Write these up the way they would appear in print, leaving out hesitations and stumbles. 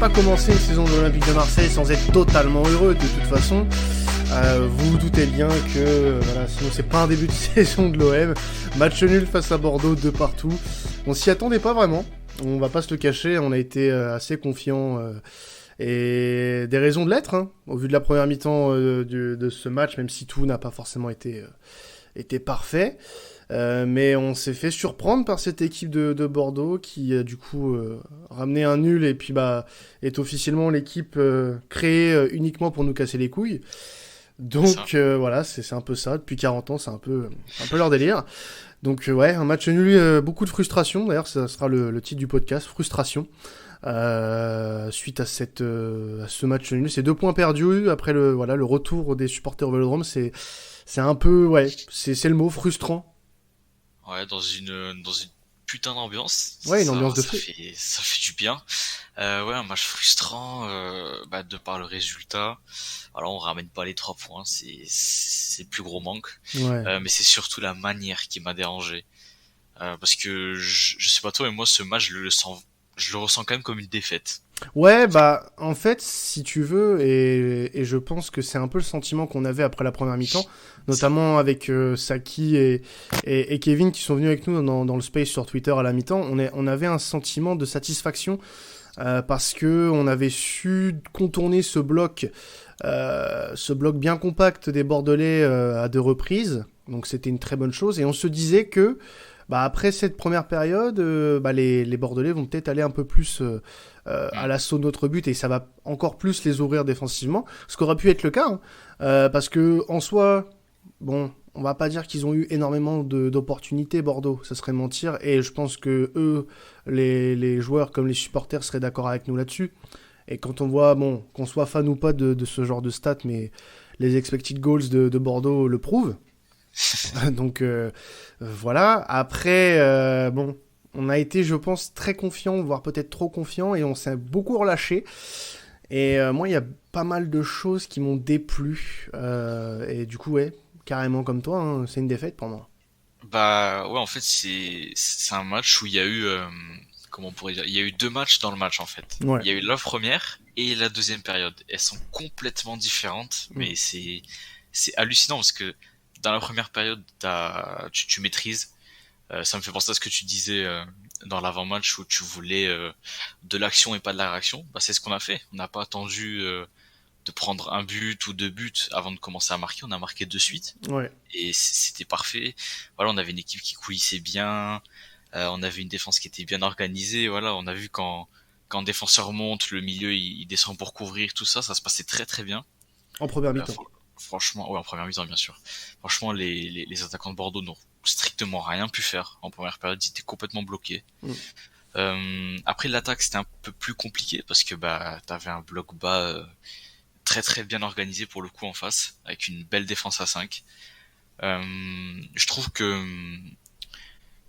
pas commencer une saison de l'Olympique de Marseille sans être totalement heureux de toute façon. Vous vous doutez bien que sinon c'est pas un début de saison de l'OM. Match nul face à Bordeaux de partout. On s'y attendait pas vraiment. On va pas se le cacher, on a été assez confiants et des raisons de l'être, au vu de la première mi-temps de ce match, même si tout n'a pas forcément été parfait. Mais on s'est fait surprendre par cette équipe de Bordeaux qui du coup ramenait un nul et puis est officiellement l'équipe créée uniquement pour nous casser les couilles. Donc voilà, c'est un peu ça. Depuis 40 ans, c'est un peu leur délire. Donc ouais, un match nul, beaucoup de frustration. D'ailleurs, ça sera le titre du podcast, frustration. Suite à ce match nul, c'est 2 points perdus après le retour des supporters au Vélodrome. C'est un peu c'est le mot, frustrant. Ouais, dans une putain d'ambiance. Ouais, une ambiance de fou. Ça fait du bien. Ouais, un match frustrant, de par le résultat. Alors, on ramène pas les 3 points, c'est le plus gros manque. Ouais. Mais c'est surtout la manière qui m'a dérangé. Parce que je sais pas toi, mais moi, ce match, je le ressens quand même comme une défaite. Ouais, en fait, si tu veux, et je pense que c'est un peu le sentiment qu'on avait après la première mi-temps, notamment avec Saki et Kevin qui sont venus avec nous dans le space sur Twitter à la mi-temps, on avait un sentiment de satisfaction parce que on avait su contourner ce bloc bien compact des Bordelais à 2 reprises, donc c'était une très bonne chose, et on se disait que après cette première période, les Bordelais vont peut-être aller un peu plus à l'assaut de notre but et ça va encore plus les ouvrir défensivement, ce qui aurait pu être le cas, parce que en soi, on va pas dire qu'ils ont eu énormément d'opportunités Bordeaux, ça serait mentir, et je pense que eux, les joueurs comme les supporters seraient d'accord avec nous là-dessus. Et quand on voit, qu'on soit fan ou pas de ce genre de stats, mais les expected goals de Bordeaux le prouvent. Donc voilà. Après, on a été, je pense, très confiant, voire peut-être trop confiant, et on s'est beaucoup relâché. Et moi, il y a pas mal de choses qui m'ont déplu. Et du coup, ouais, carrément comme toi, c'est une défaite pour moi. Ouais, en fait, c'est un match où il y a eu, comment on pourrait dire, il y a eu 2 matchs dans le match en fait. Ouais. Il y a eu la première et la deuxième période. Elles sont complètement différentes, mais c'est hallucinant parce que dans la première période, tu maîtrises. Ça me fait penser à ce que tu disais dans l'avant-match où tu voulais de l'action et pas de la réaction. C'est ce qu'on a fait. On n'a pas attendu de prendre un but ou 2 buts avant de commencer à marquer. On a marqué de suite. Ouais. Et c'était parfait. Voilà, on avait une équipe qui couillissait bien. On avait une défense qui était bien organisée. Voilà, on a vu quand un défenseur monte, le milieu il descend pour couvrir, tout ça, ça se passait très très bien. En première mi-temps. Franchement, ouais, en première mi-temps bien sûr. Franchement, les attaquants de Bordeaux n'ont strictement rien pu faire. En première période, ils étaient complètement bloqués. Après l'attaque, c'était un peu plus compliqué parce que t'avais un bloc bas très très bien organisé pour le coup en face, avec une belle défense à 5. Je trouve que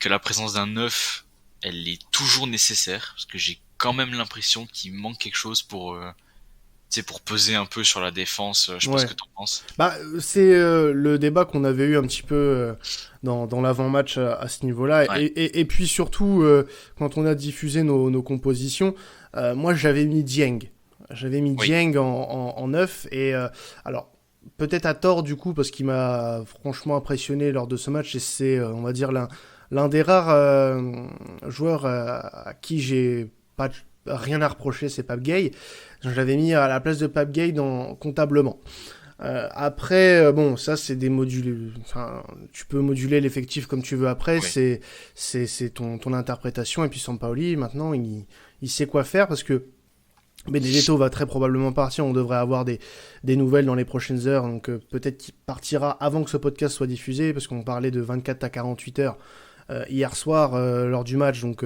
la présence d'un 9, elle est toujours nécessaire, parce que j'ai quand même l'impression qu'il manque quelque chose pour peser un peu sur la défense. Je sais pas ce que t'en penses. C'est le débat qu'on avait eu un petit peu dans l'avant-match à ce niveau-là. Ouais. Et puis surtout, quand on a diffusé nos compositions, moi j'avais mis Dieng. J'avais mis Dieng en 9. Et alors, peut-être à tort du coup, parce qu'il m'a franchement impressionné lors de ce match. Et c'est, on va dire, l'un des rares joueurs à qui j'ai pas rien à reprocher, c'est Pape Gueye. Je l'avais mis à la place de Pape Gueye comptablement. Après, ça c'est des modules. Enfin, tu peux moduler l'effectif comme tu veux après. Oui. C'est ton interprétation. Et puis Sampaoli, maintenant, il sait quoi faire parce que Benedetto va très probablement partir. On devrait avoir des nouvelles dans les prochaines heures. Donc peut-être qu'il partira avant que ce podcast soit diffusé parce qu'on parlait de 24 à 48 heures hier soir lors du match. Donc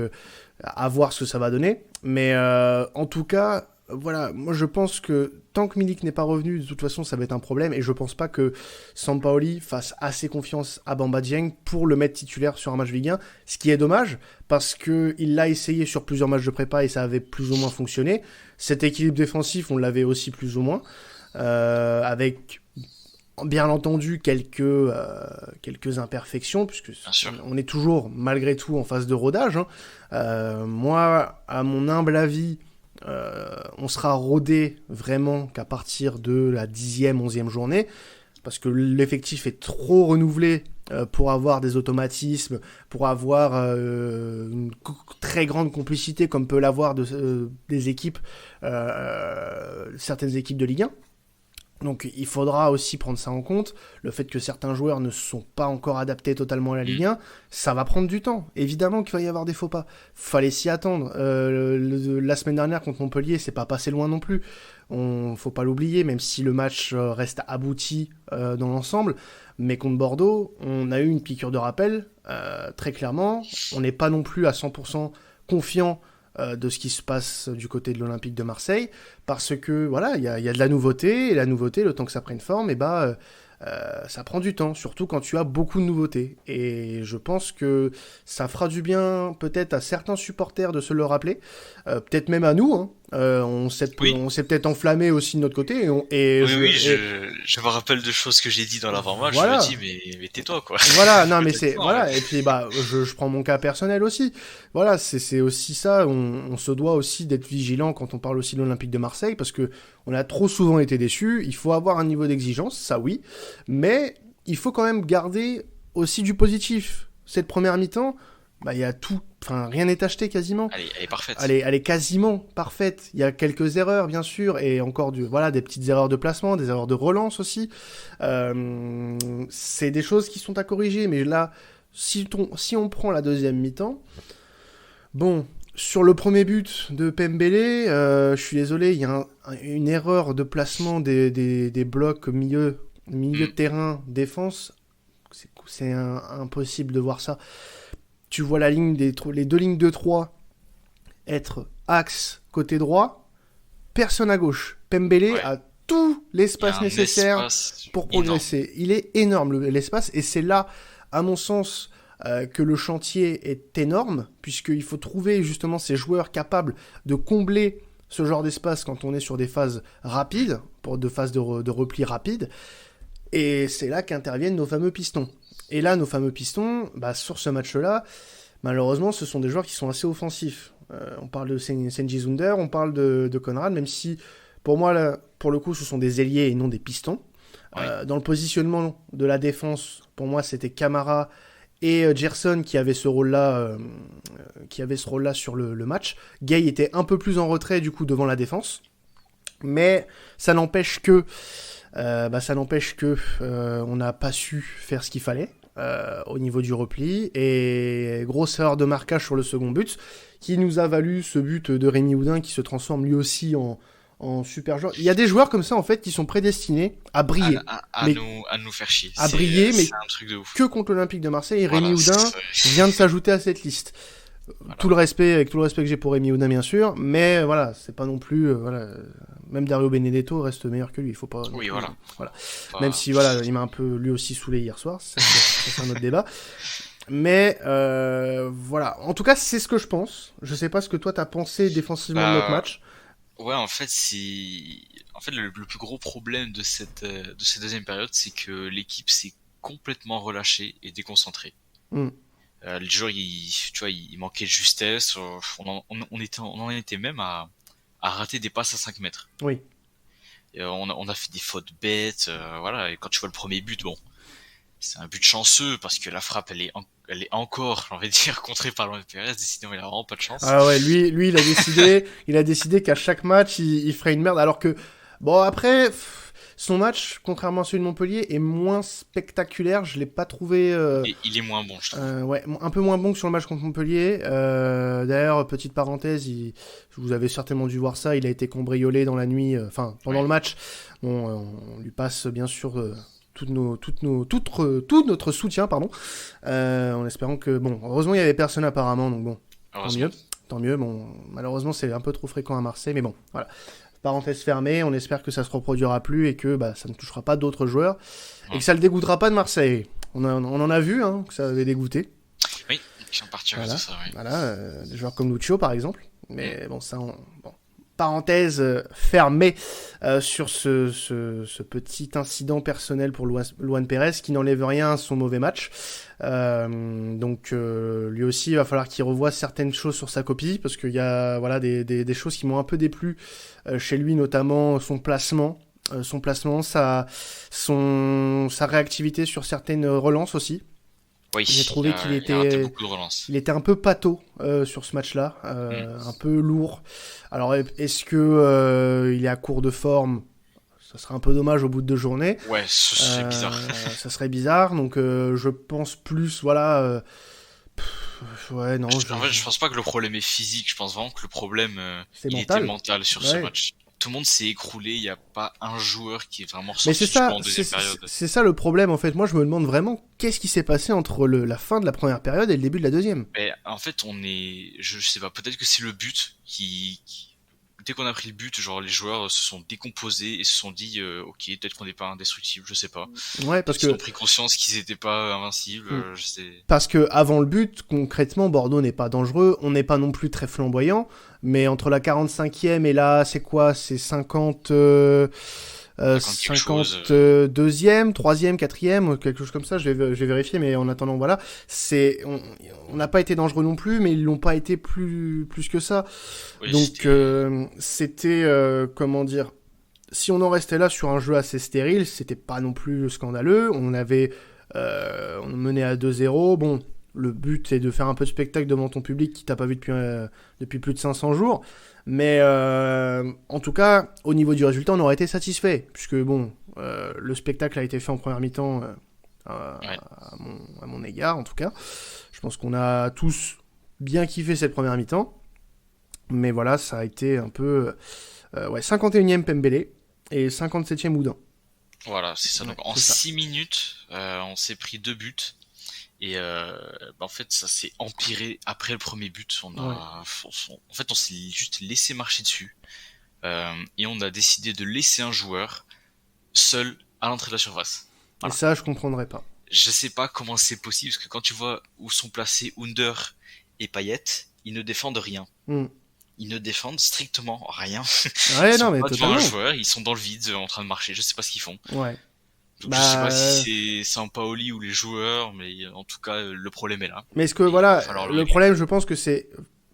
à voir ce que ça va donner. Mais en tout cas, voilà, moi je pense que tant que Milik n'est pas revenu, de toute façon ça va être un problème, et je pense pas que Sampaoli fasse assez confiance à Bamba Dieng pour le mettre titulaire sur un match Ligue 1, ce qui est dommage, parce qu'il l'a essayé sur plusieurs matchs de prépa et ça avait plus ou moins fonctionné. Cet équilibre défensif, on l'avait aussi plus ou moins, avec bien entendu quelques imperfections, puisque on est toujours malgré tout en phase de rodage. Moi, à mon humble avis, on sera rodé vraiment qu'à partir de la 10e, 11e journée, parce que l'effectif est trop renouvelé pour avoir des automatismes, pour avoir une très grande complicité comme peut l'avoir des équipes, certaines équipes de Ligue 1. Donc il faudra aussi prendre ça en compte, le fait que certains joueurs ne sont pas encore adaptés totalement à la Ligue 1, ça va prendre du temps. Évidemment qu'il va y avoir des faux pas, fallait s'y attendre. La semaine dernière contre Montpellier, c'est pas passé loin non plus. Faut pas l'oublier, même si le match reste abouti dans l'ensemble. Mais contre Bordeaux, on a eu une piqûre de rappel, très clairement. On n'est pas non plus à 100% confiant de ce qui se passe du côté de l'Olympique de Marseille, parce que voilà, il y a de la nouveauté, et la nouveauté, le temps que ça prenne forme, et ça prend du temps, surtout quand tu as beaucoup de nouveautés. Et je pense que ça fera du bien peut-être à certains supporters de se le rappeler, peut-être même à nous, hein. On s'est peut-être enflammé aussi de notre côté. Je me rappelle de choses que j'ai dit dans l'avant-match. Voilà. Je me dis mais tais-toi quoi. Voilà, non mais c'est voilà. Et puis je prends mon cas personnel aussi. Voilà, c'est aussi ça. On se doit aussi d'être vigilant quand on parle aussi de l'Olympique de Marseille, parce que on a trop souvent été déçus. Il faut avoir un niveau d'exigence, ça oui, mais il faut quand même garder aussi du positif. Cette première mi-temps, il y a tout. Enfin, rien n'est acheté quasiment. Elle est parfaite. Elle est quasiment parfaite. Il y a quelques erreurs, bien sûr, et encore des petites erreurs de placement, des erreurs de relance aussi. C'est des choses qui sont à corriger. Mais là, si on prend la deuxième mi-temps, bon, sur le premier but de Pembele, je suis désolé, il y a une erreur de placement des blocs milieu de terrain, défense. C'est impossible de voir ça. Tu vois les deux lignes de 3 être axe côté droit, personne à gauche. Pembele a tout l'espace nécessaire pour progresser. Énorme. Il est énorme l'espace, et c'est là, à mon sens, que le chantier est énorme, puisqu'il faut trouver justement ces joueurs capables de combler ce genre d'espace quand on est sur des phases rapides, pour de phases de repli rapides, et c'est là qu'interviennent nos fameux pistons. Et là, nos fameux pistons, sur ce match-là, malheureusement, ce sont des joueurs qui sont assez offensifs. On parle de Senji Zunder, on parle de Conrad, même si, pour moi, là, pour le coup, ce sont des ailiers et non des pistons. Ouais. Dans le positionnement de la défense, pour moi, c'était Camara et Gerson qui avaient ce rôle-là, sur le match. Gay était un peu plus en retrait, du coup, devant la défense. Mais ça n'empêche que on n'a pas su faire ce qu'il fallait au niveau du repli, et grosse erreur de marquage sur le second but qui nous a valu ce but de Rémi Houdin qui se transforme lui aussi en super joueur. Il y a des joueurs comme ça en fait qui sont prédestinés à briller, à nous faire chier. À briller, mais c'est un truc de ouf. Que contre l'Olympique de Marseille, et Rémi Houdin vient de s'ajouter à cette liste. Voilà. Tout le respect que j'ai pour Rémi Houdin, bien sûr, mais voilà, c'est pas non plus même Dario Benedetto reste meilleur que lui, il faut pas. Oui, voilà. Même si il m'a un peu lui aussi saoulé hier soir, c'est un autre débat. Mais voilà, en tout cas, c'est ce que je pense. Je sais pas ce que toi t'as pensé défensivement de notre match. Ouais, en fait, le plus gros problème de cette deuxième période, c'est que l'équipe s'est complètement relâchée et déconcentrée. Le joueur, il manquait de justesse. On en était même à rater des passes à 5 mètres. Oui. Et on a fait des fautes bêtes. Voilà. Et quand tu vois le premier but, bon, c'est un but chanceux parce que la frappe, elle est encore, j'ai envie de dire, contrée par Luis Pérez. Sinon, il a vraiment pas de chance. Ah ouais, lui, il a décidé qu'à chaque match, il ferait une merde. Alors que, bon, après. Son match, contrairement à celui de Montpellier, est moins spectaculaire. Je l'ai pas trouvé. Il est moins bon, je trouve. Un peu moins bon que sur le match contre Montpellier. D'ailleurs, petite parenthèse, vous avez certainement dû voir ça. Il a été cambriolé dans la nuit, pendant le match. Bon, on lui passe bien sûr tout notre soutien, pardon. En espérant que, heureusement il y avait personne apparemment, donc bon, tant mieux. Bon, malheureusement c'est un peu trop fréquent à Marseille, mais bon, voilà. Parenthèse fermée, on espère que ça se reproduira plus et que ça ne touchera pas d'autres joueurs et que ça le dégoûtera pas de Marseille. On en a vu que ça avait dégoûté. Oui, ils sont partis avec ça, oui. Voilà, des joueurs comme Lucio par exemple. Mais bon, ça, parenthèse fermée sur ce petit incident personnel pour Luan Pérez qui n'enlève rien à son mauvais match. Donc lui aussi il va falloir qu'il revoie certaines choses sur sa copie parce qu'il y a voilà des choses qui m'ont un peu déplu chez lui, notamment son placement, sa réactivité sur certaines relances aussi. Oui, j'ai trouvé qu'il il a raté beaucoup de relances. Il était un peu pâteau sur ce match-là, un peu lourd. Alors est-ce que il est à court de forme? Ça serait un peu dommage au bout de 2 journées. Ouais, ce serait bizarre. Ça serait bizarre, donc je pense plus, voilà... ouais, non. En fait, je pense pas que le problème est physique, je pense vraiment que le problème était mental sur ce match. Tout le monde s'est écroulé, il n'y a pas un joueur qui est vraiment sorti du camp en deuxième période. C'est ça le problème en fait. Moi je me demande vraiment qu'est-ce qui s'est passé entre la fin de la première période et le début de la deuxième. Mais en fait, je sais pas, peut-être que c'est le but dès qu'on a pris le but, genre les joueurs se sont décomposés et se sont dit ok, peut-être qu'on n'est pas indestructible, je sais pas. Ouais, parce ils ont pris conscience qu'ils n'étaient pas invincibles, je sais. Parce que avant le but, concrètement, Bordeaux n'est pas dangereux, on n'est pas non plus très flamboyant, mais entre la 45e et là, c'est quoi? C'est 50 52e, 3e, 4e, quelque chose comme ça, je vais vérifier, mais en attendant, voilà, on n'a pas été dangereux non plus, mais ils l'ont pas été plus que ça. Oui, donc, c'était, comment dire, si on en restait là sur un jeu assez stérile, c'était pas non plus scandaleux, on menait à 2-0, bon, le but c'est de faire un peu de spectacle devant ton public qui t'a pas vu depuis plus de 500 jours. Mais en tout cas, au niveau du résultat, on aurait été satisfait, puisque bon, le spectacle a été fait en première mi-temps à mon égard, en tout cas. Je pense qu'on a tous bien kiffé cette première mi-temps, mais voilà, ça a été un peu 51e Pembele et 57e Oudin. Voilà, c'est ça. Donc en 6 minutes, on s'est pris 2 buts. Et en fait, ça s'est empiré après le premier but. En fait, on s'est juste laissé marcher dessus. Et on a décidé de laisser un joueur seul à l'entrée de la surface. Voilà. Et ça, je comprendrais pas. Je sais pas comment c'est possible, parce que quand tu vois où sont placés Under et Payet, ils ne défendent rien. Ils ne défendent strictement rien. Ouais, ils sont mais pas totalement. devant un joueur, ils sont dans le vide en train de marcher. Je sais pas ce qu'ils font. Ouais. Donc, je sais pas si c'est Sampaoli ou les joueurs, mais en tout cas, le problème est là. Mais est-ce que, voilà, le problème, je pense que c'est...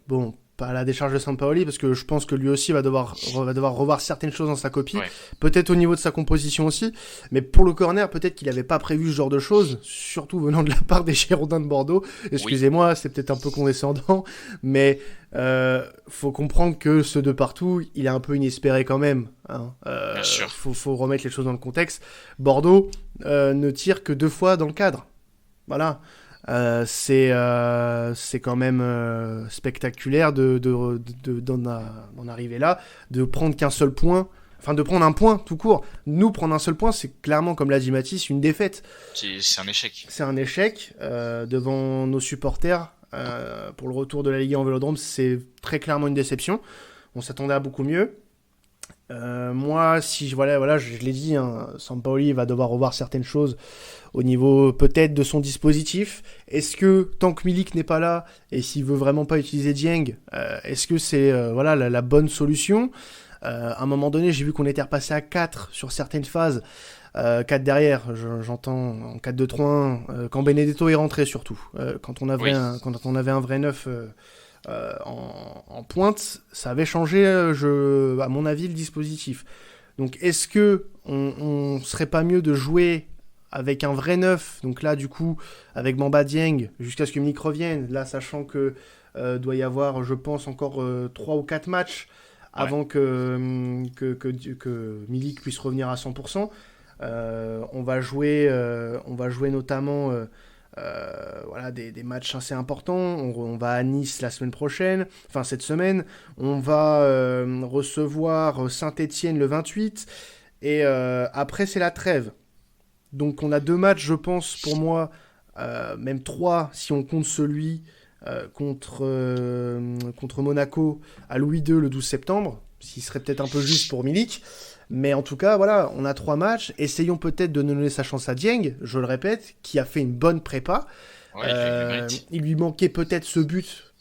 Bon, pas la décharge de Sampaoli, parce que je pense que lui aussi va devoir revoir certaines choses dans sa copie. Ouais. Peut-être au niveau de sa composition aussi. Mais pour le corner, peut-être qu'il avait pas prévu ce genre de choses, surtout venant de la part des Girondins de Bordeaux. Excusez-moi, c'est peut-être un peu condescendant, mais faut comprendre que ce de partout, il est un peu inespéré quand même. Hein. Bien sûr. Faut remettre les choses dans le contexte. Bordeaux ne tire que 2 fois dans le cadre. Voilà. C'est quand même spectaculaire d'en arriver là, de prendre qu'un seul point, enfin de prendre un point tout court. Nous, prendre un seul point, c'est clairement, comme l'a dit Mathis, une défaite. C'est un échec. C'est un échec devant nos supporters. Pour le retour de la Ligue 1 en Vélodrome, c'est très clairement une déception. On s'attendait à beaucoup mieux. Moi, je l'ai dit, hein, Sampaoli va devoir revoir certaines choses au niveau peut-être de son dispositif. Est-ce que tant que Milik n'est pas là et s'il veut vraiment pas utiliser Dieng, est-ce que c'est la bonne solution? À un moment donné, j'ai vu qu'on était repassé à 4 sur certaines phases. 4 derrière, j'entends en 4-2-3-1 quand Benedetto est rentré surtout. Quand on avait un vrai neuf en pointe, ça avait changé, à mon avis, le dispositif. Donc est-ce que on serait pas mieux de jouer avec un vrai neuf, donc là du coup avec Bamba Dieng jusqu'à ce que Milik revienne, là sachant que doit y avoir, je pense, encore 3 ou 4 matchs avant que Milik puisse revenir à 100%. On va jouer notamment des matchs assez importants. On va à Nice la semaine prochaine, enfin cette semaine. On va recevoir Saint-Etienne le 28 et après c'est la trêve. Donc on a 2 matchs, je pense, pour moi, même 3 si on compte celui contre Monaco à Louis II le 12 septembre, ce qui serait peut-être un peu juste pour Milik. Mais en tout cas, voilà, on a 3 matchs. Essayons peut-être de donner sa chance à Dieng, je le répète, qui a fait une bonne prépa. Ouais, il lui manquait peut-être ce but.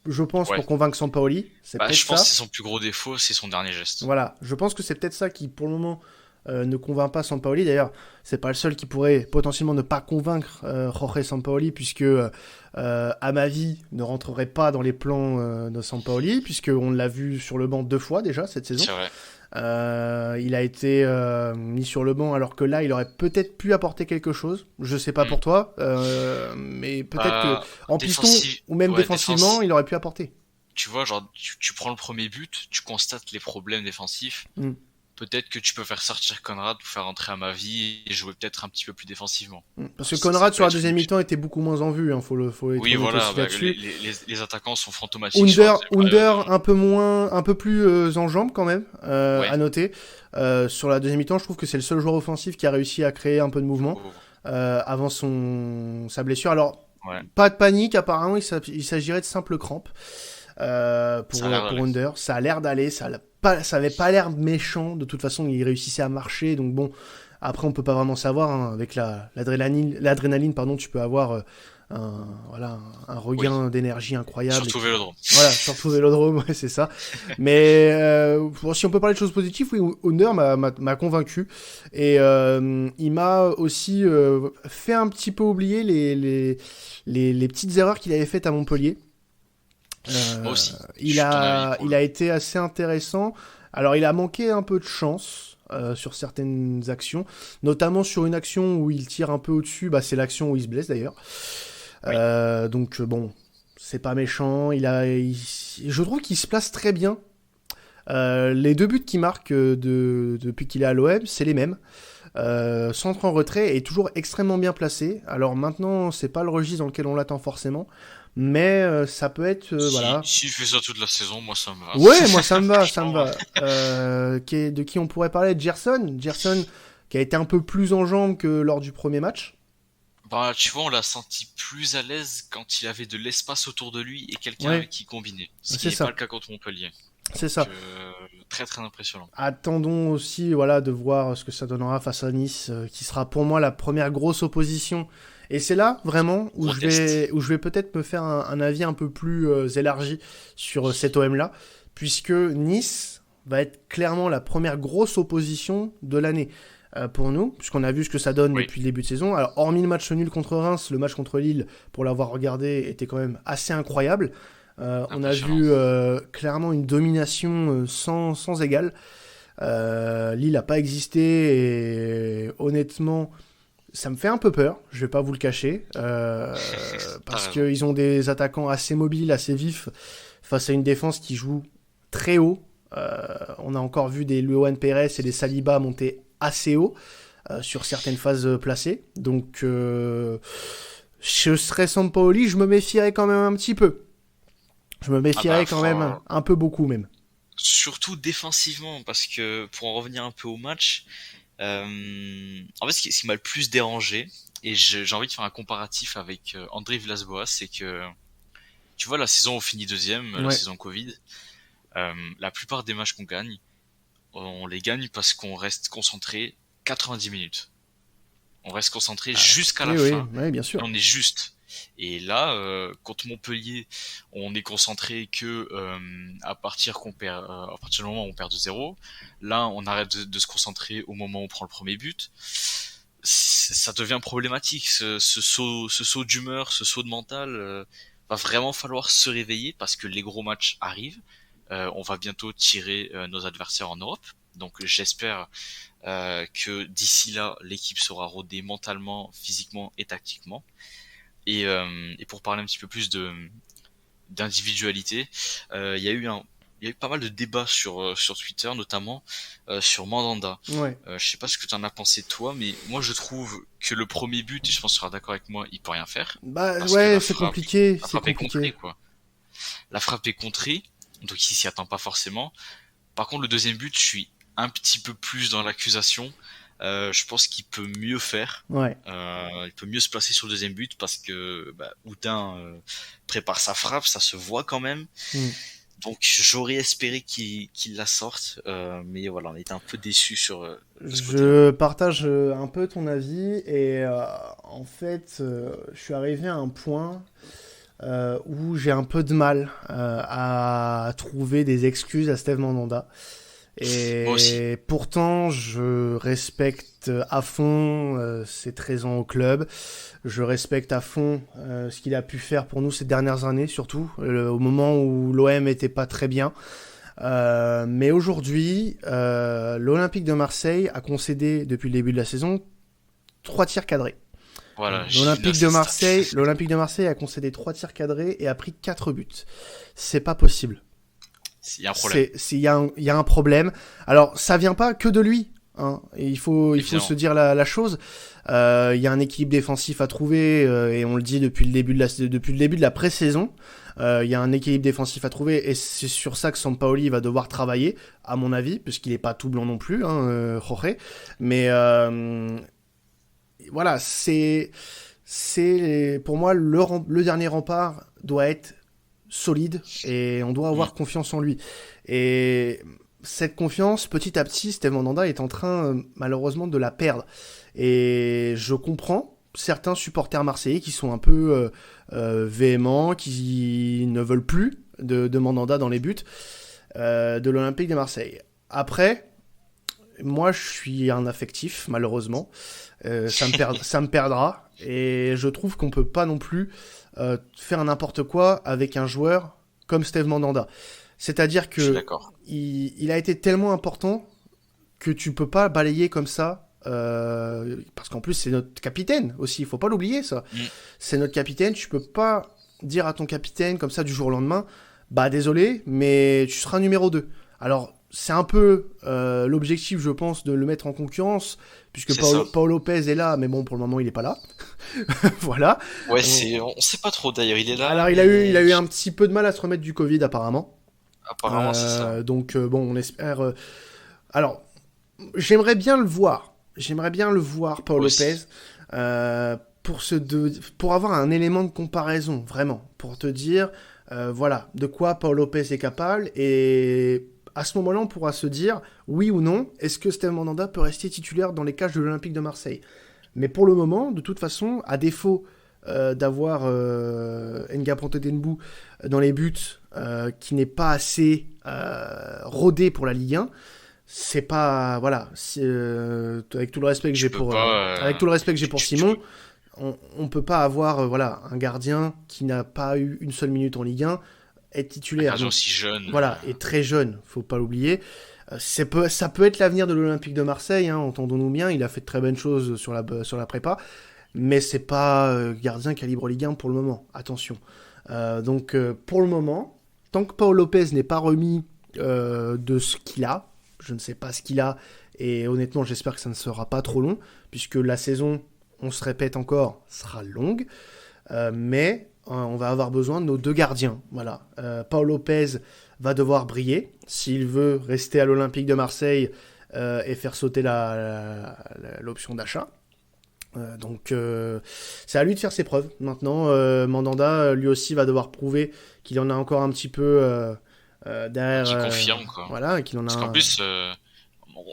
je pense, pour convaincre Sampaoli. C'est peut-être je pense ça. que c'est son plus gros défaut, c'est son dernier geste. Voilà, je pense que c'est peut-être ça qui, pour le moment, ne convainc pas Sampaoli. D'ailleurs, c'est pas le seul qui pourrait potentiellement ne pas convaincre Jorge Sampaoli, puisque Amavi ne rentrerait pas dans les plans de Sampaoli, puisqu'on l'a vu sur le banc 2 fois déjà cette saison. C'est vrai. Il a été mis sur le banc alors que là il aurait peut-être pu apporter quelque chose, je sais pas pour toi, mais peut-être que en piston ou même défensivement il aurait pu apporter. Tu vois, genre tu prends le premier but, tu constates les problèmes défensifs, peut-être que tu peux faire sortir Conrad pour faire entrer Amavi et jouer peut-être un petit peu plus défensivement. Parce que Conrad sur la deuxième mi-temps était beaucoup moins en vue, hein, faut être oui, voilà, là-dessus. Les attaquants sont fantomatiques. Under un peu plus en jambes quand même, à noter. Sur la deuxième mi-temps, je trouve que c'est le seul joueur offensif qui a réussi à créer un peu de mouvement avant sa blessure. Alors, pas de panique, apparemment, il s'agirait de simples crampes pour Under. Ça a l'air d'aller, ça avait pas l'air méchant. De toute façon, il réussissait à marcher, donc bon. Après, on peut pas vraiment savoir, hein, avec l'adrénaline, pardon, tu peux avoir un regain d'énergie incroyable. Surtout Vélodrome. Voilà, surtout Vélodrome, ouais, c'est ça. Mais si on peut parler de choses positives, oui, Under m'a convaincu. Et il m'a aussi fait un petit peu oublier les petites erreurs qu'il avait faites à Montpellier. Moi aussi. Il a été assez intéressant. Alors, il a manqué un peu de chance sur certaines actions, notamment sur une action où il tire un peu au-dessus. C'est l'action où il se blesse d'ailleurs. Oui. Donc bon, c'est pas méchant. Je trouve qu'il se place très bien. Les 2 buts qu'il marque depuis qu'il est à l'OM, c'est les mêmes. Centre en retrait est toujours extrêmement bien placé. Alors maintenant, c'est pas le registre dans lequel on l'attend forcément. Mais ça peut être voilà. Si je fais ça toute la saison, moi ça me va. Ouais, moi ça me va. De qui on pourrait parler? Gerson qui a été un peu plus en jambes que lors du premier match. Tu vois, on l'a senti plus à l'aise quand il avait de l'espace autour de lui et quelqu'un avec qui combinait. Ce qui n'est pas le cas contre Montpellier. C'est ça. Très très impressionnant. Attendons aussi de voir ce que ça donnera face à Nice, qui sera pour moi la première grosse opposition. Et c'est là, vraiment, où je vais peut-être me faire un avis un peu plus élargi sur cet OM-là, puisque Nice va être clairement la première grosse opposition de l'année pour nous, puisqu'on a vu ce que ça donne depuis le début de saison. Alors, hormis le match nul contre Reims, le match contre Lille, pour l'avoir regardé, était quand même assez incroyable. On a vu clairement une domination sans égale. Lille n'a pas existé et honnêtement... Ça me fait un peu peur, je vais pas vous le cacher, parce qu'ils ont des attaquants assez mobiles, assez vifs, face à une défense qui joue très haut. On a encore vu des Luan Pérez et des Saliba monter assez haut sur certaines phases placées. Donc, je serais Sampaoli, je me méfierais quand même un petit peu. Je me méfierais quand même un peu beaucoup même. Surtout défensivement, parce que pour en revenir un peu au match... en fait, ce qui m'a le plus dérangé, et j'ai envie de faire un comparatif avec André Villas-Boas, c'est que, tu vois, la saison on finit deuxième, la saison Covid, la plupart des matchs qu'on gagne, on les gagne parce qu'on reste concentré 90 minutes. On reste concentré jusqu'à la fin. Oui, bien sûr. On est juste. Et là, contre Montpellier, on est concentré que à partir du moment où on perd de 0. Là, on arrête de se concentrer au moment où on prend le premier but. Ça devient problématique. Ce saut d'humeur, ce saut de mental, va vraiment falloir se réveiller parce que les gros matchs arrivent. On va bientôt tirer nos adversaires en Europe. Donc j'espère que d'ici là, l'équipe sera rodée mentalement, physiquement et tactiquement. Et pour parler un petit peu plus d'individualité, il y a eu pas mal de débats sur Twitter, notamment sur Mandanda. Je sais pas ce que tu en as pensé toi, mais moi je trouve que le premier but, et je pense que tu seras d'accord avec moi, il peut rien faire. C'est compliqué. La frappe est contrée, quoi. La frappe est contrée, donc il s'y attend pas forcément. Par contre, le deuxième but, je suis un petit peu plus dans l'accusation. Je pense qu'il peut mieux faire. Il peut mieux se placer sur le deuxième but parce que Oudin prépare sa frappe, ça se voit quand même. Donc j'aurais espéré qu'il la sorte, mais voilà, on était un peu déçus sur ce côté. Je partage un peu ton avis et en fait, je suis arrivé à un point où j'ai un peu de mal à trouver des excuses à Steve Mandanda. Moi aussi. Et pourtant, je respecte à fond ses 13 ans au club. Je respecte à fond ce qu'il a pu faire pour nous ces dernières années, surtout au moment où l'OM était pas très bien. Mais aujourd'hui, l'Olympique de Marseille a concédé depuis le début de la saison 3 tirs cadrés. Voilà, j'ai vu L'Olympique de cette stat. Marseille, l'Olympique de Marseille a concédé 3 tirs cadrés et a pris 4 buts. C'est pas possible. Il y a un problème. Il y a un problème. Alors, ça vient pas que de lui. Hein. Et il faut Évidemment. se dire la chose. Il y a un équilibre défensif à trouver et on le dit depuis le début de la pré-saison. Il y a un équilibre défensif à trouver et c'est sur ça que Sampaoli va devoir travailler, à mon avis, puisqu'il est pas tout blanc non plus, hein, Jorge. Mais voilà, c'est pour moi le dernier rempart doit être solide et on doit Mm. avoir confiance en lui. Et cette confiance, petit à petit, Steve Mandanda est en train malheureusement de la perdre. Et je comprends certains supporters marseillais qui sont un peu véhéments, qui ne veulent plus de Mandanda dans les buts de l'Olympique de Marseille. Après, moi je suis un affectif, malheureusement. Ça me perdra. Et je trouve qu'on peut pas non plus faire n'importe quoi avec un joueur comme Steve Mandanda. C'est-à-dire Je suis que d'accord. il a été tellement important que tu peux pas balayer comme ça. Parce qu'en plus c'est notre capitaine aussi, il faut pas l'oublier ça. Mm. C'est notre capitaine, tu peux pas dire à ton capitaine comme ça du jour au lendemain, bah désolé, mais tu seras numéro 2. Alors c'est un peu l'objectif, je pense, de le mettre en concurrence, puisque C'est ça. Paul Lopez est là, mais bon, pour le moment, il est pas là. Voilà. Ouais, On- on sait pas trop d'ailleurs. Il est là, Alors, il mais a eu un petit peu de mal à se remettre du Covid, apparemment. apparemment c'est ça. Donc, bon, on espère. Alors, j'aimerais bien le voir. J'aimerais bien le voir, Paul Moi Lopez, aussi. pour avoir un élément de comparaison, vraiment, pour te dire, voilà, de quoi Paul Lopez est capable, et à ce moment-là, on pourra se dire, oui ou non, est-ce que Steve Mandanda peut rester titulaire dans les cages de l'Olympique de Marseille. Mais pour le moment, de toute façon, à défaut d'avoir Nga Pontetenbou dans les buts, qui n'est pas assez rodé pour la Ligue 1, c'est pas voilà avec tout le respect que Tu j'ai peux pour pas. avec tout le respect que j'ai pour Tu Simon, peux. on peut pas avoir voilà un gardien qui n'a pas eu une seule minute en Ligue 1 être Un titulaire. gardien Donc aussi jeune. voilà, et très jeune, faut pas l'oublier. Ça peut être l'avenir de l'Olympique de Marseille, hein, entendons-nous bien, il a fait de très bonnes choses sur la prépa, mais c'est pas gardien calibre Ligue 1 pour le moment, attention. Donc pour le moment, tant que Paul Lopez n'est pas remis de ce qu'il a, je ne sais pas ce qu'il a, et honnêtement j'espère que ça ne sera pas trop long, puisque la saison, on se répète encore, sera longue, mais on va avoir besoin de nos 2 gardiens. Voilà. Paul Lopez va devoir briller s'il veut rester à l'Olympique de Marseille et faire sauter l'option d'achat. Donc c'est à lui de faire ses preuves. Maintenant, Mandanda, lui aussi, va devoir prouver qu'il en a encore un petit peu derrière. Qui confirme quoi. Voilà, qu'il en a Parce qu'en plus,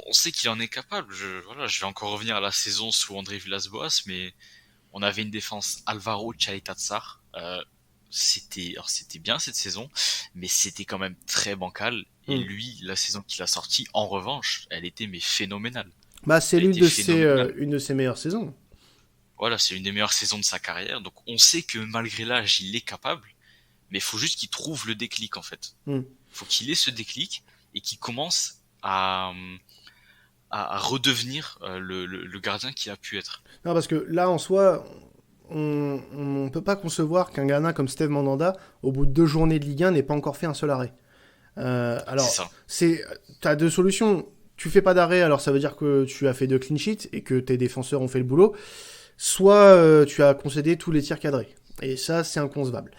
on sait qu'il en est capable. Voilà, je vais encore revenir à la saison sous André Villas-Boas, mais on avait une défense Alvaro Chaitatsar. C'était bien cette saison, mais c'était quand même très bancal. Et Hmm. lui, la saison qu'il a sortie, en revanche, elle était mais phénoménale. Bah, c'est Elle était phénoménale. une de ses meilleures saisons. Voilà, c'est une des meilleures saisons de sa carrière. Donc on sait que malgré l'âge, il est capable, mais il faut juste qu'il trouve le déclic en fait. Hmm. Faut qu'il ait ce déclic et qu'il commence à redevenir le gardien qu'il a pu être. Non, parce que là, en soi, on peut pas concevoir qu'un gardien comme Steve Mandanda, au bout de 2 journées de Ligue 1, n'ait pas encore fait un seul arrêt. C'est Alors, ça. t'as 2 solutions. Tu fais pas d'arrêt, alors ça veut dire que tu as fait 2 clean sheets et que tes défenseurs ont fait le boulot. Soit tu as concédé tous les tirs cadrés. Et ça, c'est inconcevable.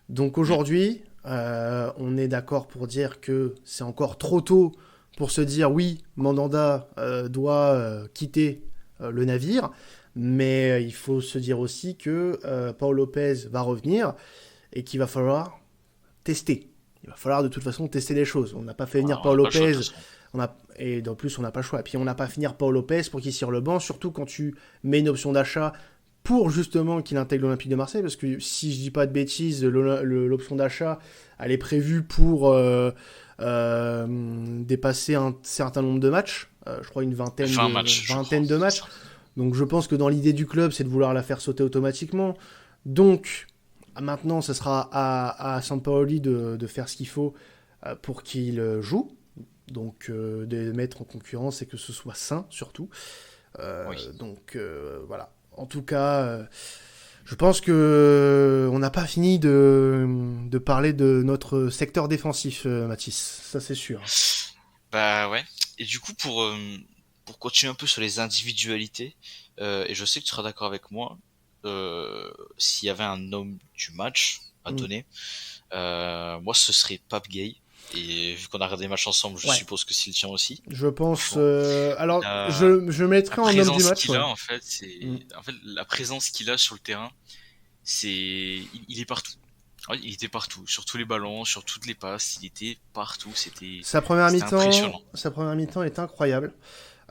Donc Mm. aujourd'hui, on est d'accord pour dire que c'est encore trop tôt pour se dire oui, Mandanda doit quitter le navire. Mais il faut se dire aussi que Paul Lopez va revenir et qu'il va falloir tester. Il va falloir de toute façon tester les choses. On n'a pas fait venir Alors, on n'a Paul pas le choix de Lopez, toute façon. et en plus on n'a pas le choix. Et puis on n'a pas fait venir Paul Lopez pour qu'il tire le banc, surtout quand tu mets une option d'achat pour justement qu'il intègre l'Olympique de Marseille, parce que si je dis pas de bêtises, l'option d'achat, elle est prévue pour dépasser un certain nombre de matchs, je crois une vingtaine de matchs. Donc je pense que dans l'idée du club, c'est de vouloir la faire sauter automatiquement. Donc maintenant, ce sera à Sampaoli de faire ce qu'il faut pour qu'il joue. Donc de mettre en concurrence et que ce soit sain surtout. Donc voilà. En tout cas, je pense que on n'a pas fini de parler de notre secteur défensif, Mathis. Ça c'est sûr. Bah ouais. Et du coup, pour continuer un peu sur les individualités, et je sais que tu seras d'accord avec moi, s'il y avait un homme du match à donner, moi ce serait Pape Gueye. Et vu qu'on a regardé les matchs ensemble, je suppose que c'est le tien aussi. Je pense. Alors, je mettrais en homme du match. En fait, la présence qu'il a sur le terrain, il est partout. Il était partout, sur tous les ballons, sur toutes les passes, il était partout. Sa première mi-temps est incroyable.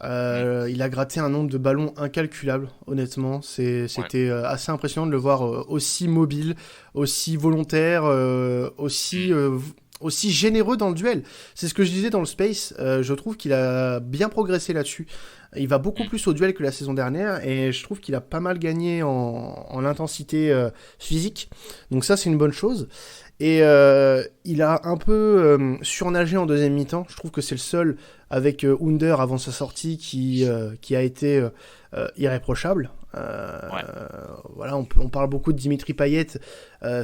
Il a gratté un nombre de ballons incalculable, honnêtement. C'était assez impressionnant de le voir aussi mobile, aussi volontaire, aussi généreux dans le duel. C'est ce que je disais dans le Space. Je trouve qu'il a bien progressé là-dessus. Il va beaucoup plus au duel que la saison dernière et je trouve qu'il a pas mal gagné en intensité physique. Donc ça, c'est une bonne chose. Et il a un peu surnagé en deuxième mi-temps. Je trouve que c'est le seul avec Under avant sa sortie qui a été irréprochable. Voilà, on parle beaucoup de Dimitri Payet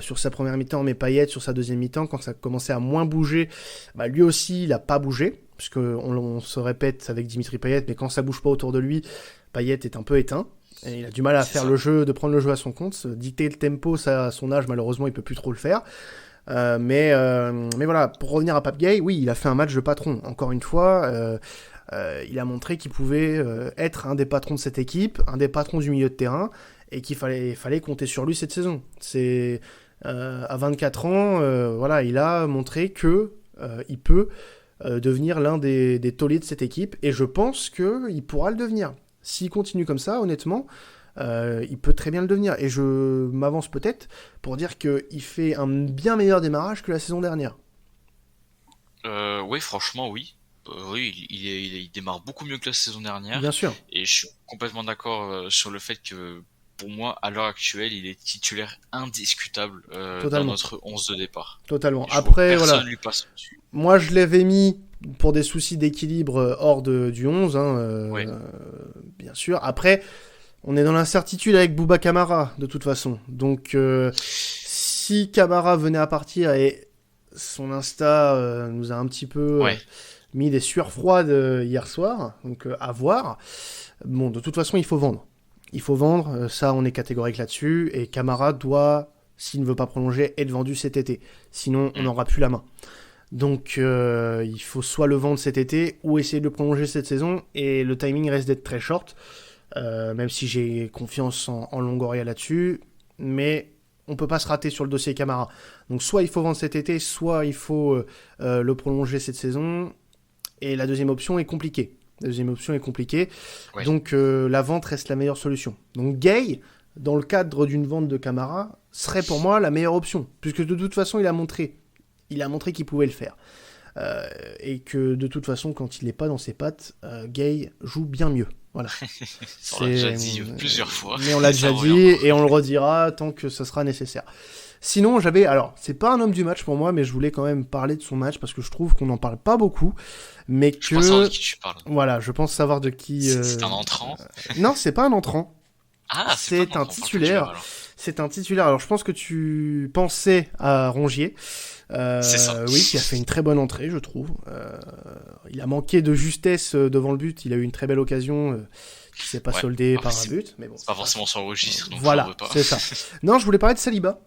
sur sa première mi-temps, mais Payet sur sa deuxième mi-temps, quand ça commençait à moins bouger, lui aussi il a pas bougé, puisque on se répète avec Dimitri Payet, mais quand ça bouge pas autour de lui, Payet est un peu éteint. Et il a du mal à faire le jeu, de prendre le jeu à son compte. Dicter le tempo, ça, à son âge, malheureusement, il peut plus trop le faire. Mais voilà, pour revenir à Pape Gueye, oui, il a fait un match de patron. Encore une fois, il a montré qu'il pouvait être un des patrons de cette équipe, un des patrons du milieu de terrain, et qu'il fallait compter sur lui cette saison. C'est à 24 ans, voilà, il a montré que il peut devenir l'un des tauliers de cette équipe, et je pense qu'il pourra le devenir. S'il continue comme ça, honnêtement, il peut très bien le devenir. Et je m'avance peut-être pour dire qu'il fait un bien meilleur démarrage que la saison dernière. Oui, franchement, oui. Oui, il démarre beaucoup mieux que la saison dernière. Bien sûr. Et je suis complètement d'accord sur le fait que, pour moi, à l'heure actuelle, il est titulaire indiscutable dans notre 11 de départ. Totalement. Après, voilà. Lui passe dessus. Moi, je l'avais mis pour des soucis d'équilibre hors du 11, bien sûr. Après, on est dans l'incertitude avec Bouba Kamara, de toute façon. Donc, si Kamara venait à partir et son Insta nous a un petit peu mis des sueurs froides hier soir, donc à voir. Bon, de toute façon, il faut vendre. Il faut vendre, ça, on est catégorique là-dessus. Et Kamara doit, s'il ne veut pas prolonger, être vendu cet été. Sinon, on n'aura plus la main. Donc il faut soit le vendre cet été ou essayer de le prolonger cette saison, et le timing reste d'être très short, même si j'ai confiance en Longoria là-dessus, mais on peut pas se rater sur le dossier Camara. Donc soit il faut vendre cet été, soit il faut le prolonger cette saison, et la deuxième option est compliquée. Donc la vente reste la meilleure solution. Donc Gueye, dans le cadre d'une vente de Camara, serait pour moi la meilleure option, puisque de toute façon il a montré qu'il pouvait le faire. Et que de toute façon, quand il n'est pas dans ses pattes, Gueye joue bien mieux. Voilà. On l'a déjà dit plusieurs fois. Mais on l'a déjà dit et on le redira tant que ce sera nécessaire. Sinon, c'est pas un homme du match pour moi, mais je voulais quand même parler de son match parce que je trouve qu'on n'en parle pas beaucoup. Mais que. Je pense savoir de qui tu parles. Voilà, je pense savoir de qui. C'est un entrant. Non, c'est pas un entrant. Ah, c'est un titulaire. C'est un titulaire. Alors, je pense que tu pensais à Rongier. C'est ça. Oui, qui a fait une très bonne entrée, je trouve. Il a manqué de justesse devant le but. Il a eu une très belle occasion qui s'est pas soldée par un but. Mais bon, c'est pas forcément son registre. Donc voilà, c'est ça. Non, je voulais parler de Saliba.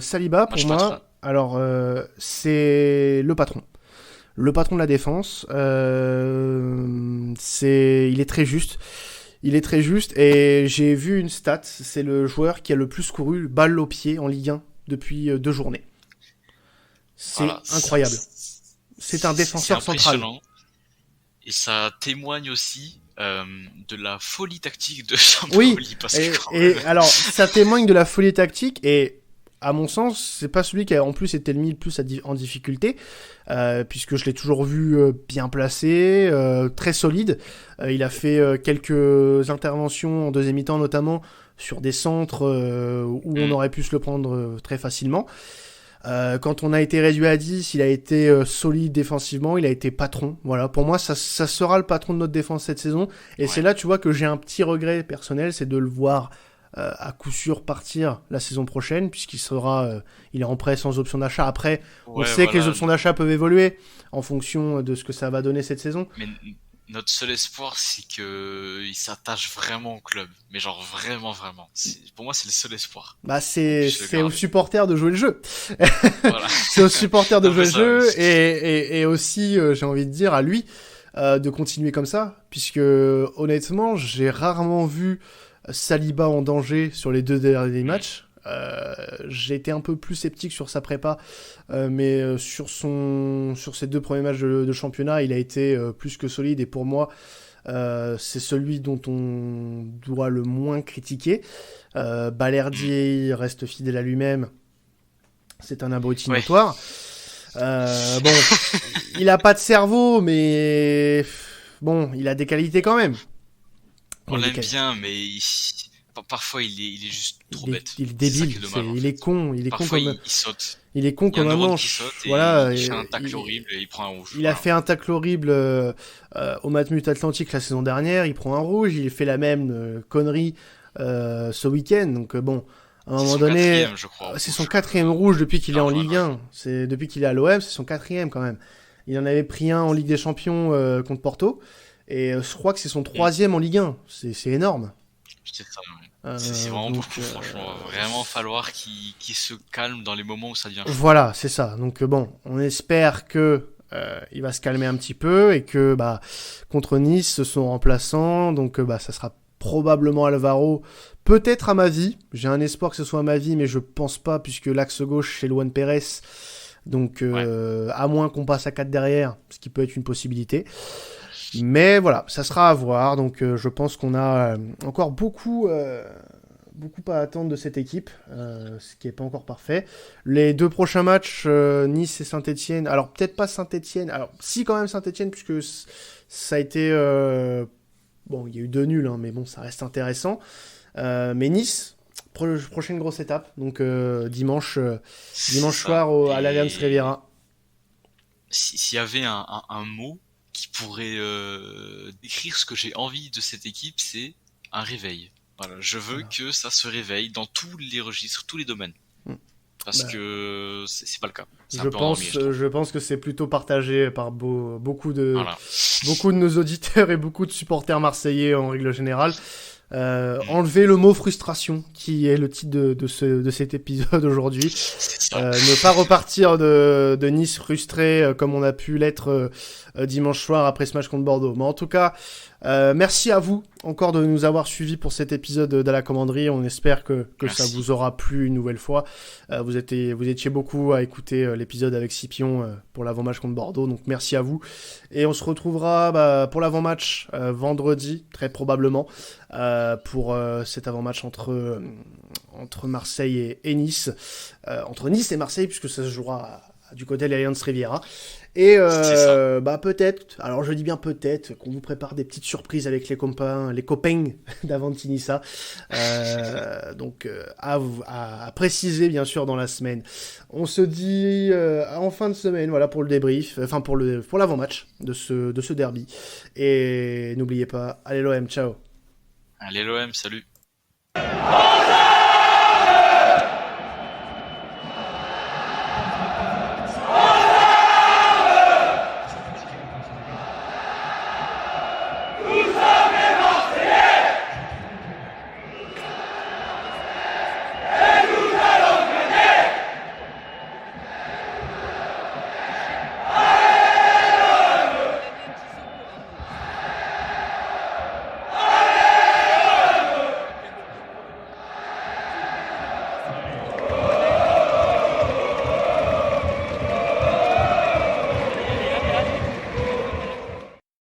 Saliba, pour moi, alors c'est le patron. Le patron de la défense. Il est très juste. Et j'ai vu une stat. C'est le joueur qui a le plus couru balle au pied en Ligue 1 depuis 2 journées. C'est incroyable. C'est un défenseur central. Et ça témoigne aussi de la folie tactique de Sampaoli. Oui, Parce que et alors, ça témoigne de la folie tactique, et à mon sens, c'est pas celui qui a en plus été le mis le plus en difficulté, puisque je l'ai toujours vu bien placé, très solide. Il a fait quelques interventions en deuxième mi-temps, notamment sur des centres où on aurait pu se le prendre très facilement. Quand on a été réduit à 10, il a été solide défensivement, il a été patron. Voilà, pour moi, ça sera le patron de notre défense cette saison. Et c'est là, tu vois, que j'ai un petit regret personnel, c'est de le voir à coup sûr partir la saison prochaine, puisqu'il sera, il est en prêt sans option d'achat. Après, on sait que les options d'achat peuvent évoluer en fonction de ce que ça va donner cette saison. Mais notre seul espoir, c'est que il s'attache vraiment au club. Mais genre vraiment. Pour moi, c'est le seul espoir. Bah, c'est aux supporters de jouer le jeu. Voilà. C'est aux supporters de jouer le jeu et aussi, j'ai envie de dire, à lui de continuer comme ça, puisque honnêtement, j'ai rarement vu Saliba en danger sur les 2 derniers matchs. J'ai été un peu plus sceptique sur sa prépa, mais sur ses 2 premiers matchs de championnat, il a été plus que solide, et pour moi, c'est celui dont on doit le moins critiquer. Balerdi reste fidèle à lui-même, c'est un abruti notoire. Bon, il a pas de cerveau, mais bon, il a des qualités quand même. On l'aime bien, mais parfois il est juste trop bête. Il est débile, il est con, parfois il saute. Il est con comme un manche. Voilà, il fait un tacle horrible et il prend un rouge. Il a fait un tacle horrible au Matmut Atlantique la saison dernière, il prend un rouge, il fait la même connerie ce week-end. Donc bon, à un moment donné, c'est son 4e rouge depuis qu'il est en Ligue 1. C'est depuis qu'il est à l'OM, c'est son 4e quand même. Il en avait pris un en Ligue des Champions contre Porto, et je crois que c'est son 3e en Ligue 1. C'est énorme. C'est ça, ouais. C'est vraiment beaucoup, franchement. Vraiment falloir qu'il se calme dans les moments où ça devient chaud. Voilà, c'est ça. Donc bon, on espère que il va se calmer un petit peu, et que contre Nice, son remplaçant, donc ça sera probablement Alvaro, peut-être Amavi. J'ai un espoir que ce soit Amavi, mais je pense pas, puisque l'axe gauche c'est Luan Pérez. Donc à moins qu'on passe à 4 derrière, ce qui peut être une possibilité. Mais voilà, ça sera à voir. Donc je pense qu'on a encore beaucoup à attendre de cette équipe, ce qui n'est pas encore parfait. Les 2 prochains matchs, Nice et Saint-Etienne. Alors peut-être pas Saint-Etienne, alors si quand même Saint-Etienne, puisque ça a été... bon, il y a eu 2 nuls, hein, mais bon, ça reste intéressant. Mais Nice, prochaine grosse étape, donc dimanche soir à l'Allianz Riviera. S'il y avait un mot qui pourrait décrire ce que j'ai envie de cette équipe, c'est un réveil. Voilà, je veux que ça se réveille dans tous les registres, tous les domaines. Parce que c'est pas le cas. Je pense que c'est plutôt partagé par beaucoup de nos auditeurs et beaucoup de supporters marseillais en règle générale. Enlever le mot frustration, qui est le titre de cet épisode aujourd'hui. Ne pas repartir de Nice frustré comme on a pu l'être dimanche soir après ce match contre Bordeaux. Mais en tout cas, merci à vous encore de nous avoir suivis pour cet épisode de la commanderie. On espère que ça vous aura plu une nouvelle fois. Vous étiez beaucoup à écouter l'épisode avec Scipion pour l'avant-match contre Bordeaux, donc merci à vous. Et on se retrouvera pour l'avant-match vendredi, très probablement, pour cet avant-match entre Marseille et Nice. Entre Nice et Marseille, puisque ça se jouera du côté de l'Allianz Riviera. Et peut-être, alors je dis bien peut-être, qu'on vous prépare des petites surprises avec les copains d'Avantinissa. Donc à préciser bien sûr dans la semaine. On se dit en fin de semaine, voilà, pour le débrief, enfin pour l'avant-match de ce derby. Et n'oubliez pas, allez l'OM, ciao. Allez l'OM, salut.